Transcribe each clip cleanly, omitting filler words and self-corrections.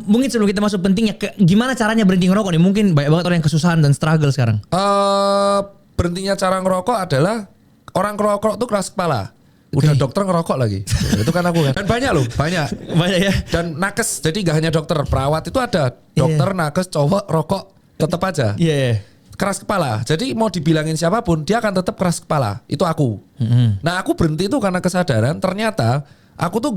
Mungkin sebelum kita masuk pentingnya, gimana caranya berhenti ngerokok nih? Mungkin banyak banget orang yang kesusahan dan struggle sekarang. Berhentinya cara ngerokok adalah orang ngerokok tuh keras kepala. Udah dokter ngerokok lagi. Itu kan aku kan. Dan banyak loh, banyak. Banyak ya. Dan nakes, jadi gak hanya dokter, perawat itu ada. Dokter, nakes, cowok, rokok, tetap aja. Iya. Keras kepala. Jadi mau dibilangin siapapun, dia akan tetap keras kepala. Itu aku. Nah aku berhenti itu karena kesadaran ternyata aku tuh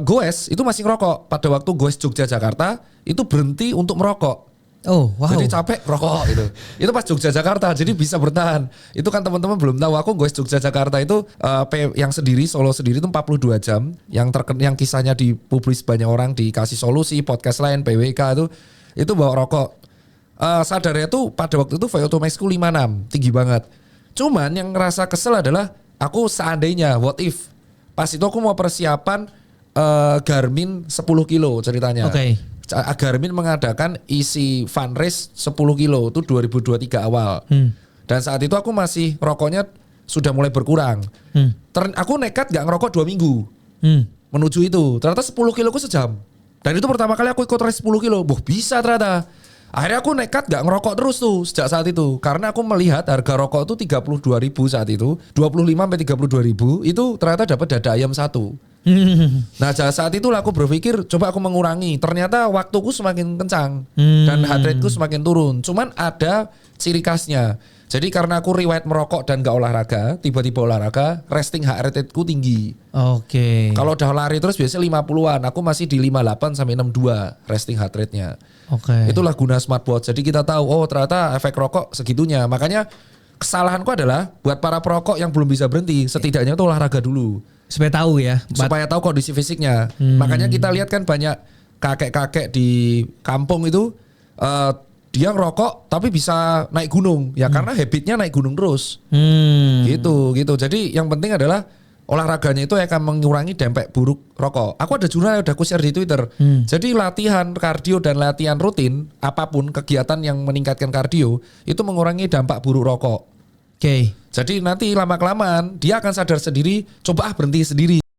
goes itu masih ngerokok. Pada waktu goes Jogja Jakarta itu berhenti untuk merokok. Oh wow. Jadi capek rokok itu. Itu pas Jogja Jakarta, jadi bisa bertahan. Itu kan teman-teman belum tahu, aku goes Jogja Jakarta itu yang sendiri, solo sendiri itu 42 jam. Yang kisahnya dipublis banyak orang, dikasih solusi, podcast lain, PWK itu bawa rokok. Sadarnya tuh pada waktu itu VO2 maxku 56, tinggi banget. Cuman yang ngerasa kesel adalah aku seandainya, what if pas itu aku mau persiapan Garmin 10 kilo ceritanya. Oke. Garmin mengadakan isi fundraise 10 kilo itu 2023 awal. Dan saat itu aku masih rokoknya sudah mulai berkurang. Aku nekat gak ngerokok 2 minggu menuju itu. Ternyata 10 kilo ku sejam. Dan itu pertama kali aku ikut race 10 kilo. Bisa ternyata. Akhirnya aku nekat gak ngerokok terus tuh sejak saat itu. Karena aku melihat harga rokok itu 32.000 saat itu. 25-32.000 itu ternyata dapat dada ayam 1. Nah saat itulah aku berpikir coba aku mengurangi. Ternyata waktuku semakin kencang dan heart rateku semakin turun. Cuman ada ciri khasnya. Jadi karena aku riwayat merokok dan gak olahraga, tiba-tiba olahraga, resting heart rateku tinggi. Oke. Kalau udah lari terus biasanya 50-an, aku masih di 58 sampai 62 resting heart rate-nya. Oke. Itulah guna smartwatch. Jadi kita tahu oh ternyata efek rokok segitunya. Makanya kesalahanku adalah buat para perokok yang belum bisa berhenti, setidaknya tuh olahraga dulu. Supaya tahu ya. Supaya tahu kondisi fisiknya. Makanya kita lihat kan banyak kakek-kakek di kampung itu dia ngerokok tapi bisa naik gunung ya karena habitnya naik gunung terus. Gitu. Jadi yang penting adalah olahraganya itu akan mengurangi dampak buruk rokok. Aku ada jurnal yang udah aku share di Twitter. Jadi latihan kardio dan latihan rutin apapun kegiatan yang meningkatkan kardio itu mengurangi dampak buruk rokok. Oke. Jadi nanti lama-kelamaan dia akan sadar sendiri, coba berhenti sendiri.